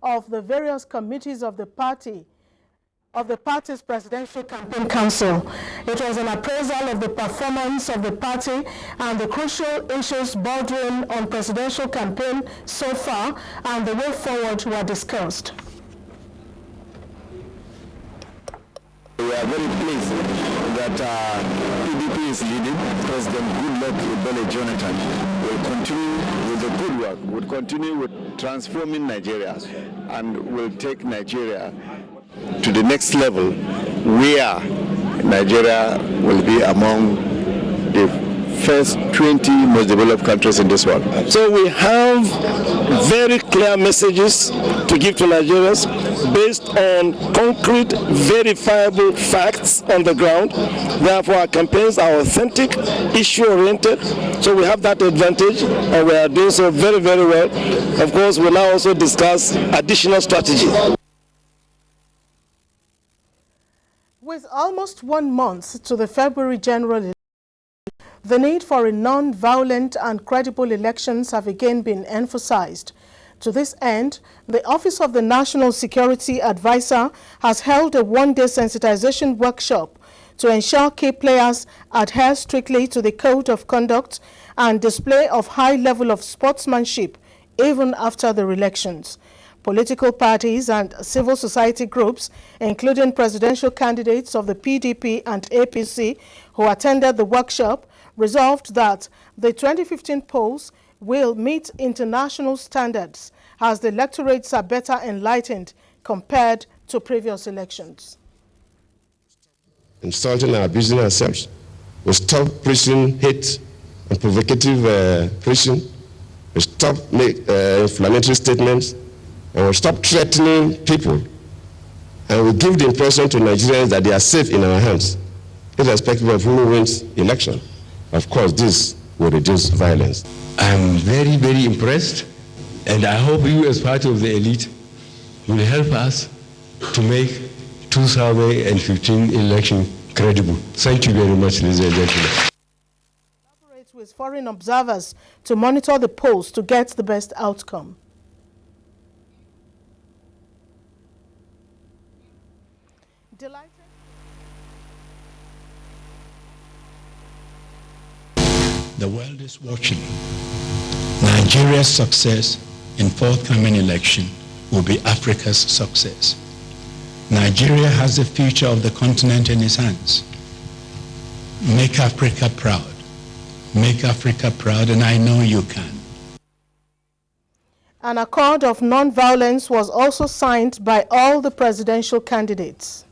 of the various committees of the party's presidential campaign council. It was an appraisal of the performance of the party and the crucial issues bordering on presidential campaign so far and the way forward were discussed. We are very pleased that PDP is leading. President Goodluck Jonathan will continue with the good work, will continue with transforming Nigeria, and will take Nigeria to the next level, where Nigeria will be among the first 20 most developed countries in this world. So we have very clear messages to give to Nigerians based on concrete, verifiable facts on the ground. Therefore, our campaigns are authentic, issue-oriented, so we have that advantage, and we are doing so very, very well. Of course, we'll now also discuss additional strategy. With almost 1 month to the February general election, the need for a non-violent and credible elections have again been emphasized. To this end, the Office of the National Security Advisor has held a one-day sensitization workshop to ensure key players adhere strictly to the code of conduct and display of high level of sportsmanship even after the elections. Political parties and civil society groups, including presidential candidates of the PDP and APC who attended the workshop, resolved that the 2015 polls will meet international standards as the electorates are better enlightened compared to previous elections. Insulting our business ourselves. We stop preaching hate and provocative preaching. We stop inflammatory statements. And we stop threatening people. And we give the impression to Nigerians that they are safe in our hands, irrespective of who wins the election. Of course, this will reduce violence. I'm very, very impressed, and I hope you, as part of the elite, will help us to make 2015 election credible. Thank you very much, ladies and gentlemen. Collaborate with foreign observers to monitor the polls to get the best outcome. Delighted. The world is watching. Nigeria's success in forthcoming election will be Africa's success. Nigeria has the future of the continent in its hands. Make Africa proud. Make Africa proud, and I know you can. An accord of non-violence was also signed by all the presidential candidates.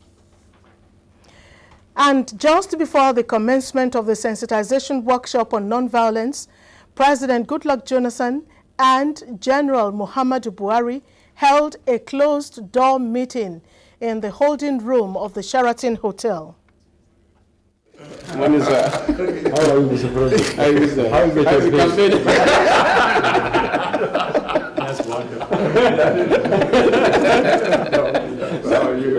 And just before the commencement of the sensitization workshop on non-violence, President Goodluck Jonathan and General Muhammadu Buhari held a closed-door meeting in the holding room of the Sheraton Hotel. When is that? How are you, Mr. President? How is that? How is the campaign? That's wonderful. How are you?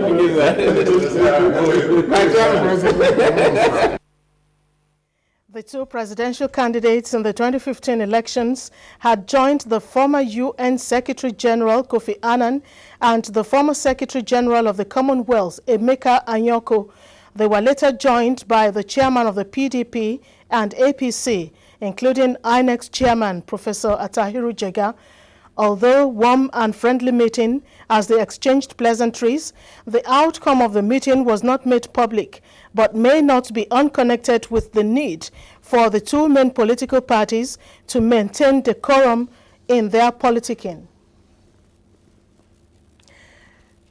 The two presidential candidates in the 2015 elections had joined the former UN Secretary General Kofi Annan and the former Secretary General of the Commonwealth, Emeka Anyoko. They were later joined by the chairman of the PDP and APC, including INEC chairman Professor Atahiru Jega. Although warm and friendly meeting as they exchanged pleasantries, the outcome of the meeting was not made public, but may not be unconnected with the need for the two main political parties to maintain decorum in their politicking.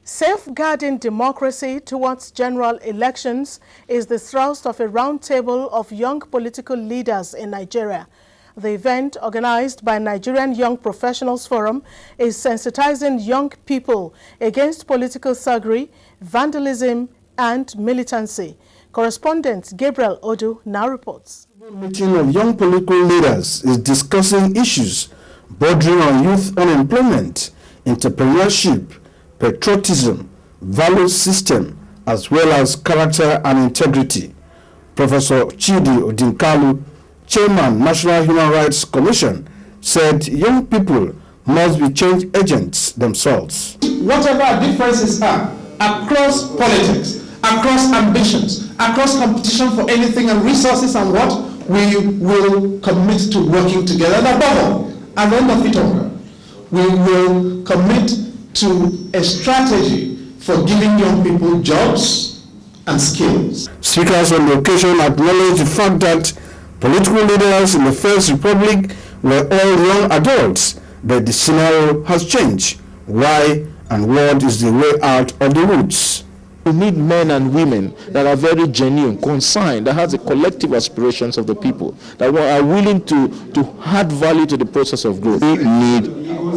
Safeguarding democracy towards general elections is the thrust of a roundtable of young political leaders in Nigeria. The event, organized by Nigerian Young Professionals Forum, is sensitizing young people against political thuggery, vandalism, and militancy. Correspondent Gabriel Odu now reports. The meeting of young political leaders is discussing issues bordering on youth unemployment, entrepreneurship, patriotism, value system, as well as character and integrity. Professor Chidi Odinkalu, Chairman, National Human Rights Commission, said young people must be change agents themselves. Whatever our differences are, across politics, across ambitions, across competition for anything and resources and what, we will commit to working together. And above all, at the end of it all, we will commit to a strategy for giving young people jobs and skills. Speakers on the occasion acknowledged the fact that political leaders in the First Republic were all young adults, but the scenario has changed. Why and what is the way out of the woods? We need men and women that are very genuine, concerned, that has the collective aspirations of the people, that are willing to add value to the process of growth. We need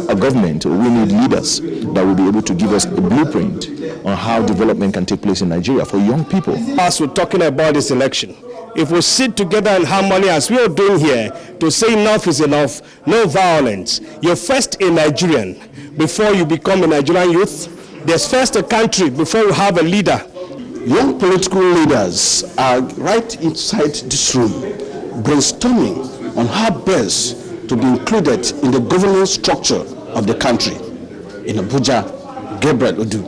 a government, or we need leaders that will be able to give us a blueprint on how development can take place in Nigeria for young people. As we're talking about this election, if we sit together in harmony as we are doing here to say enough is enough, no violence. You're first a Nigerian before you become a Nigerian youth. There's first a country before you have a leader. Young political leaders are right inside this room brainstorming on how best to be included in the governance structure of the country. In Abuja, Gabriel Odu,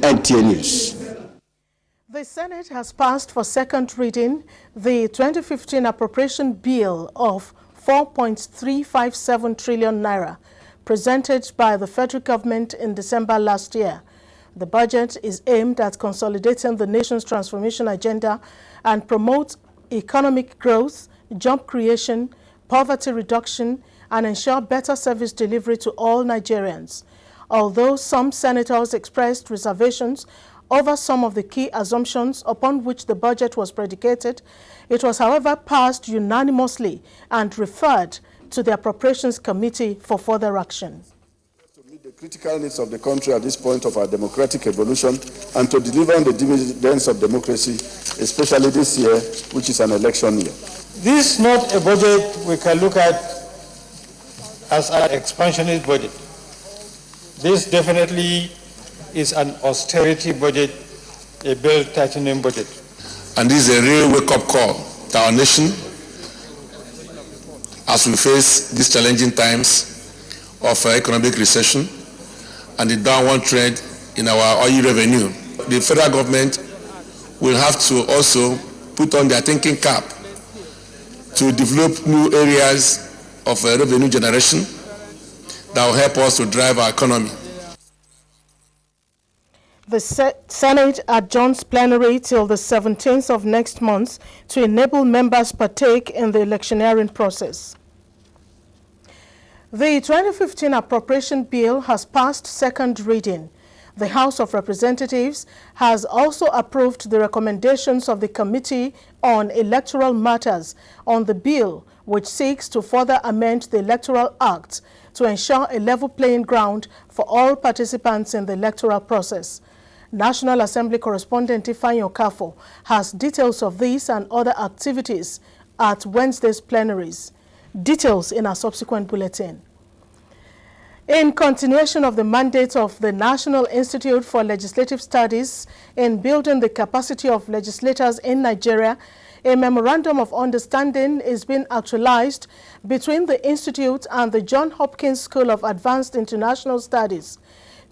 NTA News. The Senate has passed for second reading the 2015 appropriation bill of 4.357 trillion naira presented by the federal government in December last year. The budget is aimed at consolidating the nation's transformation agenda and promote economic growth, job creation, poverty reduction, and ensure better service delivery to all Nigerians. Although some senators expressed reservations over some of the key assumptions upon which the budget was predicated, it was, however, passed unanimously and referred to the Appropriations Committee for further action. To meet the critical needs of the country at this point of our democratic evolution and to deliver on the dividends of democracy, especially this year, which is an election year. This is not a budget we can look at as an expansionist budget. This definitely is an austerity budget, a belt-tightening budget. And this is a real wake-up call to our nation as we face these challenging times of economic recession and the downward trend in our oil revenue. The federal government will have to also put on their thinking cap to develop new areas of revenue generation that will help us to drive our economy. The Senate adjourns plenary till the 17th of next month to enable members partake in the electioneering process. The 2015 appropriation bill has passed second reading. The House of Representatives has also approved the recommendations of the Committee on Electoral Matters on the bill, which seeks to further amend the Electoral Act to ensure a level playing ground for all participants in the electoral process. National Assembly correspondent Ifeanyi Okafo has details of these and other activities at Wednesday's plenaries. Details in our subsequent bulletin. In continuation of the mandate of the National Institute for Legislative Studies in building the capacity of legislators in Nigeria, a memorandum of understanding is being actualized between the Institute and the Johns Hopkins School of Advanced International Studies.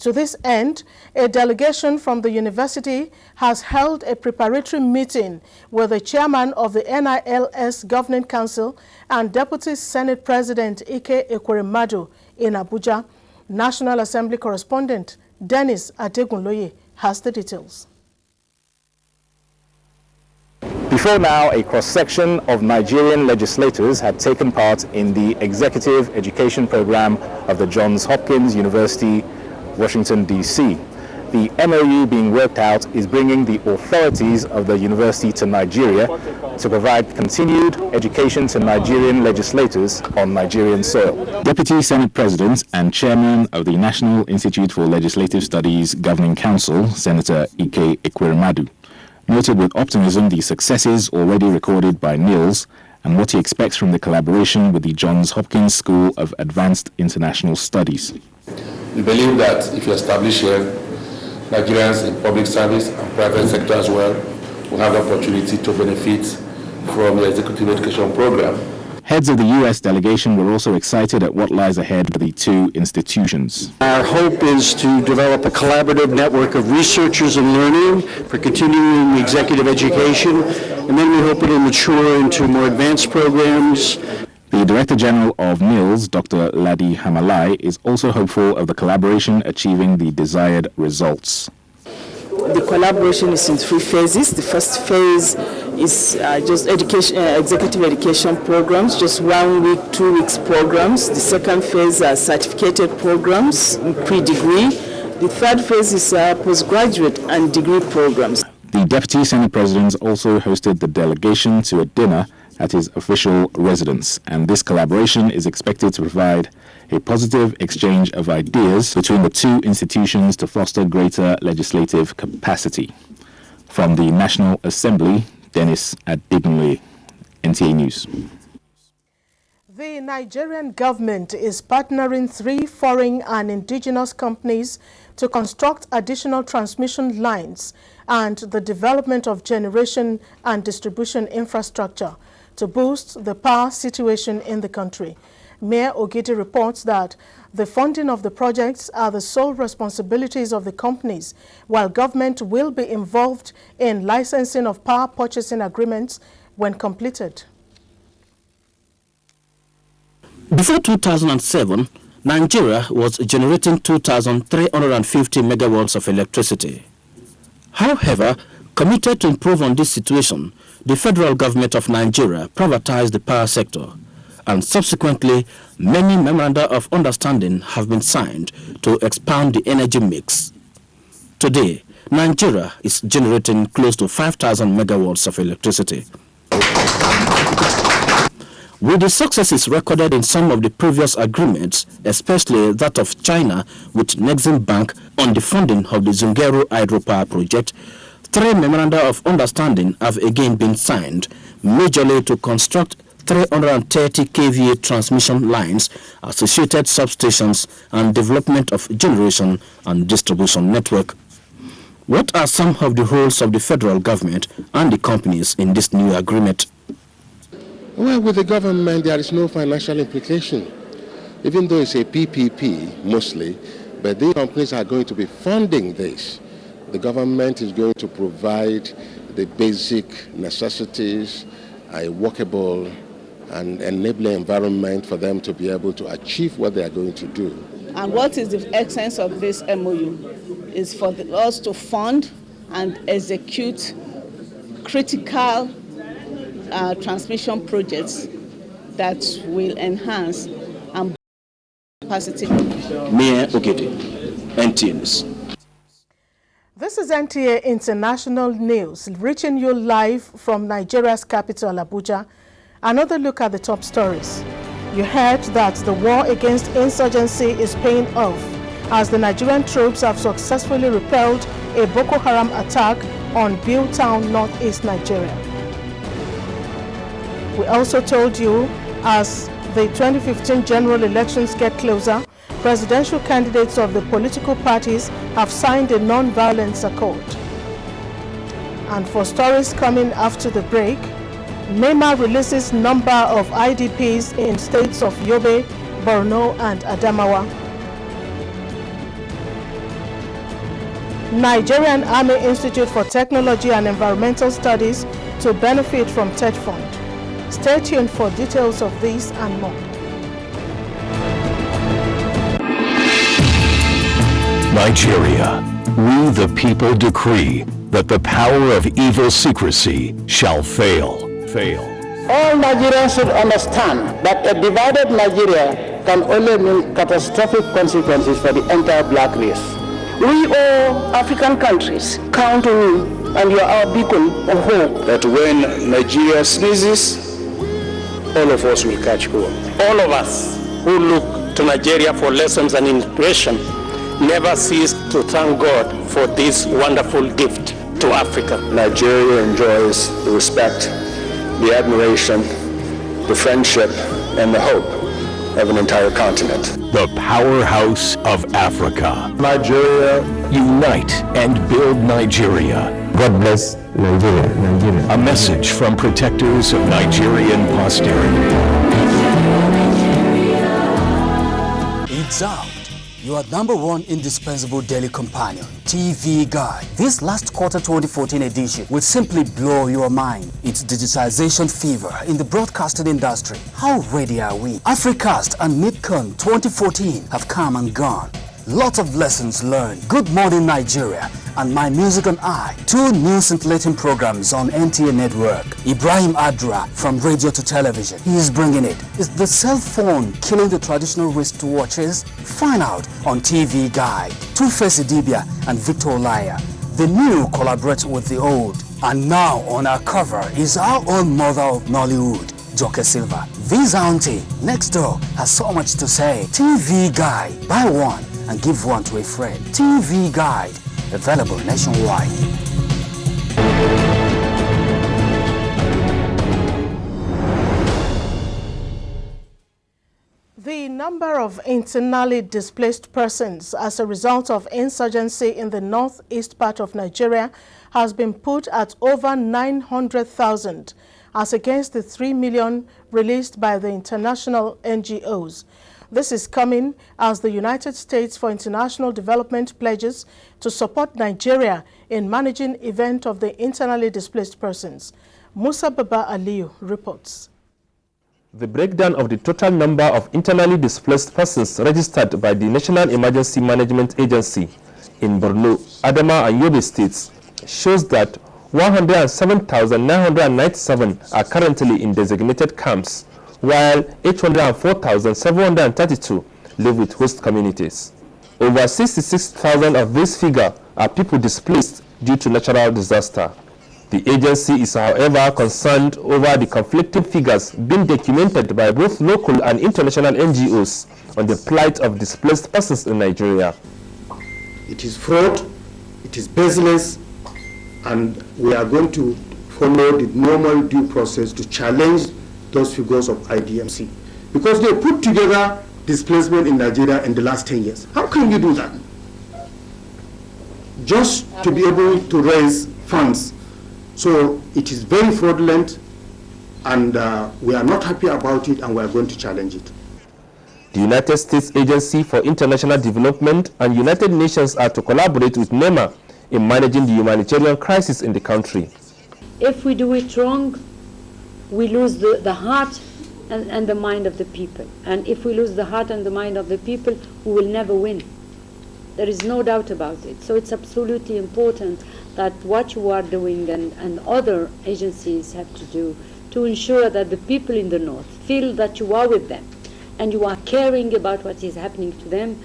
To this end, a delegation from the university has held a preparatory meeting with the chairman of the NILS Governing Council and Deputy Senate President Ike Ekweremadu in Abuja. National Assembly correspondent Dennis Adegunloye has the details. Before now, a cross-section of Nigerian legislators had taken part in the Executive Education Program of the Johns Hopkins University, Washington, D.C. The MOU being worked out is bringing the authorities of the university to Nigeria to provide continued education to Nigerian legislators on Nigerian soil. Deputy Senate President and Chairman of the National Institute for Legislative Studies Governing Council, Senator Ike Ekweremadu, noted with optimism the successes already recorded by NILS and what he expects from the collaboration with the Johns Hopkins School of Advanced International Studies. We believe that if you establish here, Nigerians in public service and private sector as well will have the opportunity to benefit from the executive education program. Heads of the U.S. delegation were also excited at what lies ahead for the two institutions. Our hope is to develop a collaborative network of researchers and learning for continuing executive education, and then we hope it will mature into more advanced programs. The Director General of NILS, Dr. Ladi Hamalai, is also hopeful of the collaboration achieving the desired results. The collaboration is in 3 phases. The first phase is just executive education programs, just 1 week, 2 weeks programs. The second phase are certificated programs, pre-degree. The third phase is postgraduate and degree programs. The Deputy Senate President also hosted the delegation to a dinner at his official residence, and this collaboration is expected to provide a positive exchange of ideas between the two institutions to foster greater legislative capacity. From the National Assembly, Dennis Adigunle, NTA News. The Nigerian government is partnering 3 foreign and indigenous companies to construct additional transmission lines and the development of generation and distribution infrastructure to boost the power situation in the country. Mayor Ogidi reports that the funding of the projects are the sole responsibilities of the companies, while government will be involved in licensing of power purchasing agreements when completed. Before 2007, Nigeria was generating 2,350 megawatts of electricity. However, committed to improve on this situation, the federal government of Nigeria privatized the power sector, and subsequently, many memoranda of understanding have been signed to expand the energy mix. Today, Nigeria is generating close to 5,000 megawatts of electricity. With the successes recorded in some of the previous agreements, especially that of China with Nexim Bank on the funding of the Zungeru hydropower project, 3 memoranda of understanding have again been signed, majorly to construct 330 kVA transmission lines, associated substations, and development of generation and distribution network. What are some of the roles of the federal government and the companies in this new agreement? Well, with the government, there is no financial implication, even though it's a PPP mostly, but these companies are going to be funding this. The government is going to provide the basic necessities, a workable and enabling environment for them to be able to achieve what they are going to do. And what is the essence of this MOU? Is for us to fund and execute critical transmission projects that will enhance and capacity. Mayor Ogidi, NTA News. This is NTA International News, reaching you live from Nigeria's capital, Abuja. Another look at the top stories. You heard that the war against insurgency is paying off as the Nigerian troops have successfully repelled a Boko Haram attack on Biu Town, northeast Nigeria. We also told you, as the 2015 general elections get closer, presidential candidates of the political parties have signed a non-violence accord. And for stories coming after the break, NEMA releases number of IDPs in states of Yobe, Borno, and Adamawa. Nigerian Army Institute for Technology and Environmental Studies to benefit from TED Fund. Stay tuned for details of this and more. Nigeria, we the people decree that the power of evil secrecy shall fail. All Nigerians should understand that a divided Nigeria can only mean catastrophic consequences for the entire black race. We all African countries count on you, and you are our beacon of hope. That when Nigeria sneezes, all of us will catch cold. All of us who look to Nigeria for lessons and inspiration never cease to thank God for this wonderful gift to Africa. Nigeria enjoys the respect, the admiration, the friendship, and the hope of an entire continent. The powerhouse of Africa. Nigeria. Unite and build Nigeria. God bless Nigeria. A message from protectors of Nigerian posterity. sound, your #1 indispensable daily companion, TV Guide. This last quarter 2014 edition will simply blow your mind. It's digitization fever in the broadcasting industry. How ready are we? Africast and Midcon 2014 have come and gone. Lots of lessons learned. Good Morning Nigeria and My Music and I, 2 new scintillating programs on NTA network. Ibrahim Adra from radio to television. He is bringing it. Is the cell phone killing the traditional wristwatches? Find out on TV Guide. Two-Face Idibia and Victor Olaya. The new collaborate with the old. And now on our cover is our own mother of Nollywood, Joke Silva. This auntie next door has so much to say. TV Guide. Buy one and give one to a friend. TV Guide. Available nationwide. The number of internally displaced persons as a result of insurgency in the northeast part of Nigeria has been put at over 900,000, as against the 3 million released by the international NGOs. This is coming as the United States for International Development pledges to support Nigeria in managing event of the internally displaced persons. Musa Baba Aliyu reports. The breakdown of the total number of internally displaced persons registered by the National Emergency Management Agency in Borno, Adama and Yobe states shows that 107,997 are currently in designated camps, while 804,732 live with host communities. Over 66,000 of this figure are people displaced due to natural disaster. The agency is, however, concerned over the conflicting figures being documented by both local and international NGOs on the plight of displaced persons in Nigeria. It is fraud, it is baseless, and we are going to follow the normal due process to challenge those figures of IDMC, because they put together displacement in Nigeria in the last 10 years. How can you do that? Just to be able to raise funds. So it is very fraudulent, and we are not happy about it, and we are going to challenge it. The United States Agency for International Development and United Nations are to collaborate with NEMA in managing the humanitarian crisis in the country. If we do it wrong, we lose the heart and the mind of the people. And if we lose the heart and the mind of the people, we will never win. There is no doubt about it. So it's absolutely important that what you are doing and other agencies have to do to ensure that the people in the north feel that you are with them and you are caring about what is happening to them.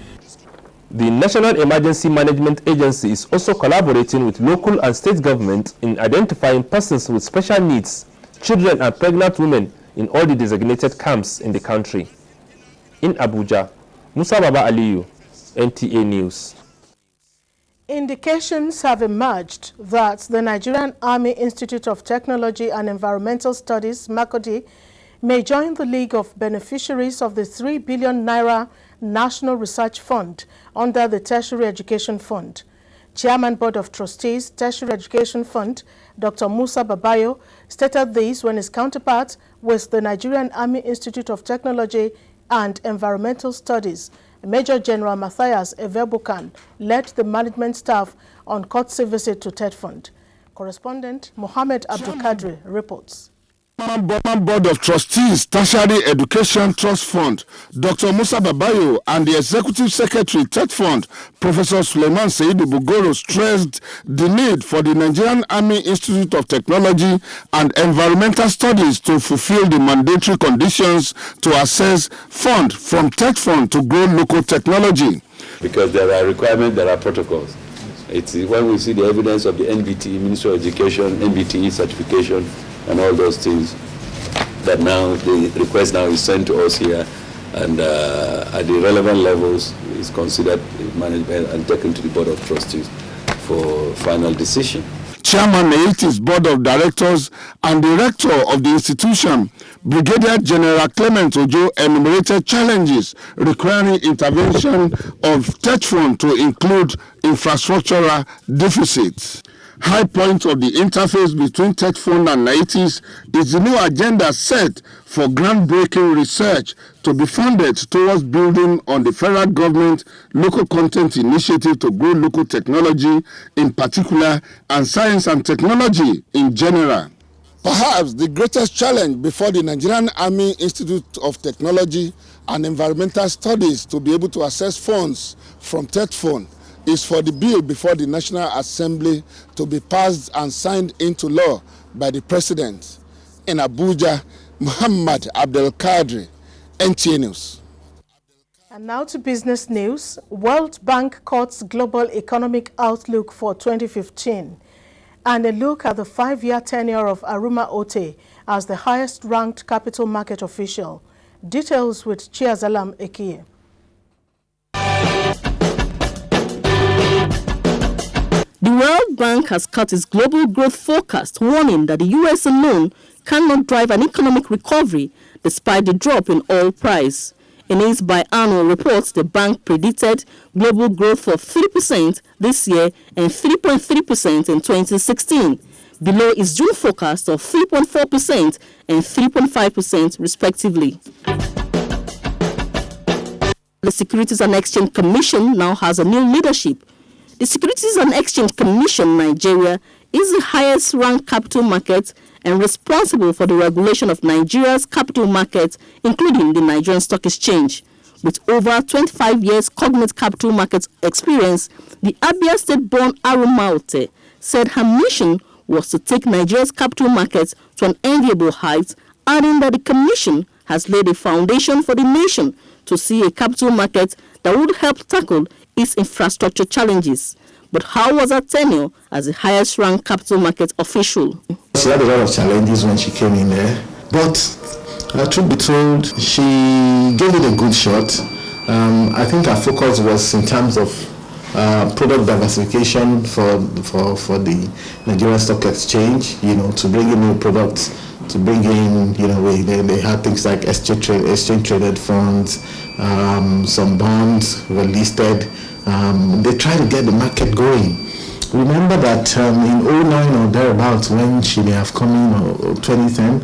The National Emergency Management Agency is also collaborating with local and state government in identifying persons with special needs, children and pregnant women in all the designated camps in the country. In Abuja, Musa Baba Aliyu, NTA News. Indications have emerged that the Nigerian Army Institute of Technology and Environmental Studies, MACODI, may join the League of Beneficiaries of the 3 billion naira National Research Fund under the Tertiary Education Fund. Chairman Board of Trustees, Tertiary Education Fund, Dr. Musa Babayo, stated this when his counterpart with the Nigerian Army Institute of Technology and Environmental Studies, Major General Matthias Evebukan, led the management staff on courtesy visit to TED Fund. Correspondent Mohammed Abdulkadri reports. Chairman Board of Trustees, Tertiary Education Trust Fund, Dr. Musa Babayo, and the Executive Secretary, TED Fund, Professor Suleiman Seidu Bugoro, stressed the need for the Nigerian Army Institute of Technology and Environmental Studies to fulfill the mandatory conditions to access fund from TED Fund to grow local technology. Because there are requirements, there are protocols. It's when we see the evidence of the NBT, Ministry of Education, NBTE certification, and all those things, that now the request now is sent to us here, and at the relevant levels is considered management and taken to the Board of Trustees for final decision. Chairman Naitis Board of Directors and Director of the institution, Brigadier General Clement Ojo, enumerated challenges requiring intervention of TED Fund to include infrastructural deficits. High point of the interface between Tech Fund and NITIS is the new agenda set for groundbreaking research to be funded towards building on the federal government local content initiative to grow local technology in particular and science and technology in general. Perhaps the greatest challenge before the Nigerian Army Institute of Technology and Environmental Studies to be able to access funds from Tech Fund is for the bill before the National Assembly to be passed and signed into law by the President. In Abuja, Muhammad Abdul Kadri, NTA News. And now to business news. World Bank cuts global economic outlook for 2015. And a look at the 5-year tenure of Aruma Ote as the highest-ranked capital market official. Details with Chiazalam Ekie. The World Bank has cut its global growth forecast, warning that the U.S. alone cannot drive an economic recovery despite the drop in oil price. In its biannual report, the bank predicted global growth of 3% this year and 3.3% in 2016, below its June forecast of 3.4% and 3.5% respectively. The Securities and Exchange Commission now has a new leadership. The Securities and Exchange Commission Nigeria is the highest-ranked capital market and responsible for the regulation of Nigeria's capital market, including the Nigerian Stock Exchange. With over 25 years cognate capital market experience, the Abia State-born Aruma Ote said her mission was to take Nigeria's capital market to an enviable height, adding that the Commission has laid a foundation for the nation to see a capital market that would help tackle its infrastructure challenges. But how was her tenure as the highest-ranked capital market official? She had a lot of challenges when she came in there, but truth be told, she gave it a good shot. I think her focus was in terms of product diversification for the Nigerian Stock Exchange, to bring in new products, to bring in, they had things like exchange-traded funds, some bonds were listed. They try to get the market going. Remember that in 2009 or thereabouts, when she may have come in, or 2010,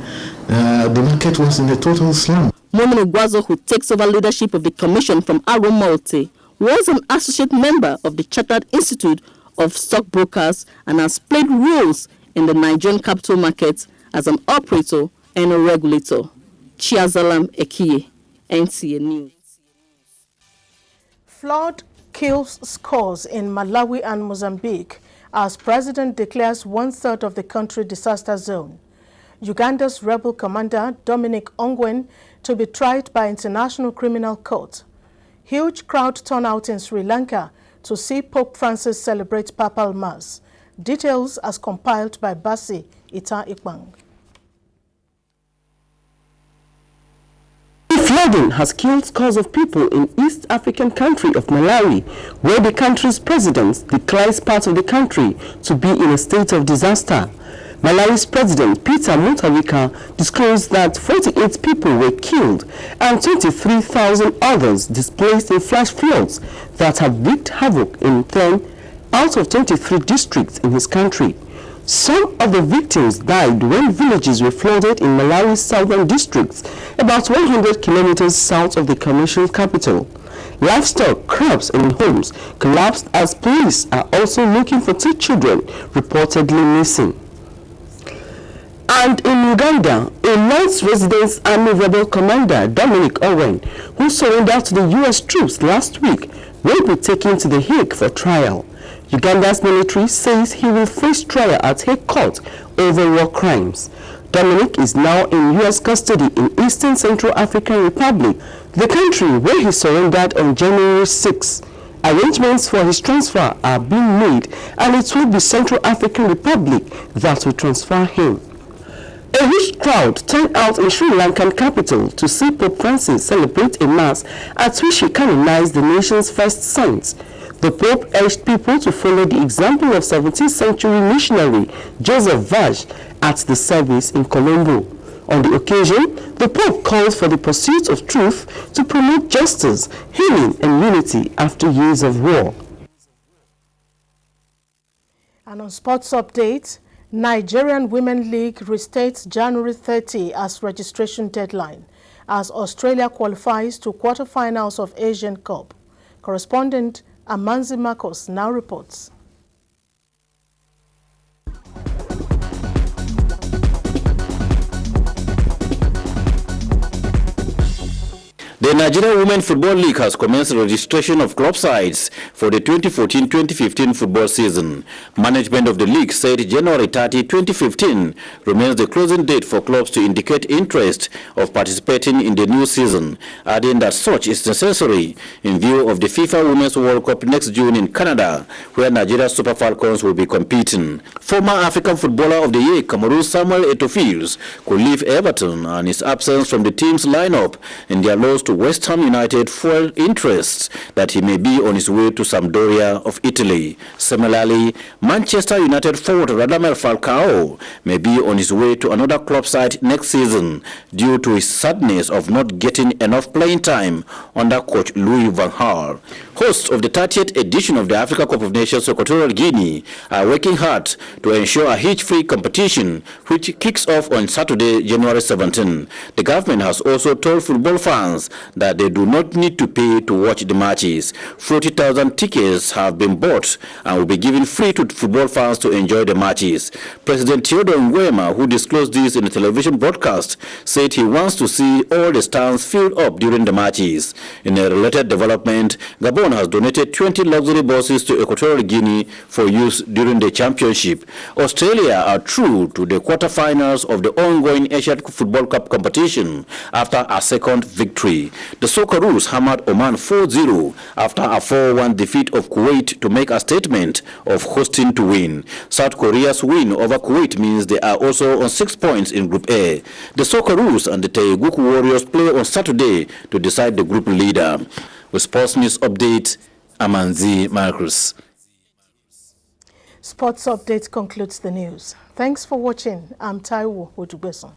the market was in a total slump. Momin Iguazo, who takes over leadership of the commission from Aruma Ote, was an associate member of the Chartered Institute of Stockbrokers and has played roles in the Nigerian capital market as an operator and a regulator. Chiazalam Ekie, NTA News. Flood kills scores in Malawi and Mozambique as president declares 1/3 of the country disaster zone. Uganda's rebel commander Dominic Ongwen to be tried by International Criminal Court. Huge crowd turnout in Sri Lanka to see Pope Francis celebrate Papal Mass. Details as compiled by Basi Ita Ikbang. Flooding has killed scores of people in East African country of Malawi, where the country's president declares part of the country to be in a state of disaster. Malawi's president Peter Mutharika disclosed that 48 people were killed and 23,000 others displaced in flash floods that have wreaked havoc in 10 out of 23 districts in his country. Some of the victims died when villages were flooded in Malawi's southern districts, about 100 kilometers south of the commercial capital. Livestock, crops, and homes collapsed as police are also looking for 2 children reportedly missing. And in Uganda, a North Residence Army rebel commander, Dominic Owen, who surrendered to the U.S. troops last week, will be taken to The Hague for trial. Uganda's military says he will face trial at Hague Court over war crimes. Dominic is now in U.S. custody in Eastern Central African Republic, the country where he surrendered on January 6. Arrangements for his transfer are being made, and it will be Central African Republic that will transfer him. A huge crowd turned out in Sri Lankan capital to see Pope Francis celebrate a mass at which he canonized the nation's first saints. The Pope urged people to follow the example of 17th century missionary Joseph Vaz at the service in Colombo. On the occasion, the Pope called for the pursuit of truth to promote justice, healing, and unity after years of war. And on sports update, Nigerian Women League restates January 30 as registration deadline as Australia qualifies to quarterfinals of Asian Cup. Correspondent Amanzi Marcos now reports. The Nigerian Women Football League has commenced registration of club sides for the 2014-2015 football season. Management of the league said January 30, 2015 remains the closing date for clubs to indicate interest of participating in the new season, adding that such is necessary in view of the FIFA Women's World Cup next June in Canada, where Nigeria Super Falcons will be competing. Former African Footballer of the Year Cameroon Samuel Eto'o could leave Everton, and his absence from the team's lineup in their loss to West Ham United fueled interest that he may be on his way to Sampdoria of Italy. Similarly, Manchester United forward Radamel Falcao may be on his way to another club side next season due to his sadness of not getting enough playing time under coach Louis van Gaal. Hosts of the 30th edition of the Africa Cup of Nations Equatorial Guinea are working hard to ensure a hitch-free competition which kicks off on Saturday, January 17. The government has also told football fans that they do not need to pay to watch the matches. 40,000 tickets have been bought and will be given free to football fans to enjoy the matches. President Theodore Nguema, who disclosed this in a television broadcast, said he wants to see all the stands filled up during the matches. In a related development, Gabon has donated 20 luxury buses to Equatorial Guinea for use during the championship. Australia are through to the quarterfinals of the ongoing Asian Football Cup competition after a second victory. The Socceroos hammered Oman 4-0 after a 4-1 defeat of Kuwait to make a statement of hosting to win. South Korea's win over Kuwait means they are also on 6 points in Group A. The Socceroos and the Taeguku Warriors play on Saturday to decide the group leader. With Sports News Update, Amanzi Marcus. Sports Update concludes the news. Thanks for watching. I'm Taiwo Odubeson.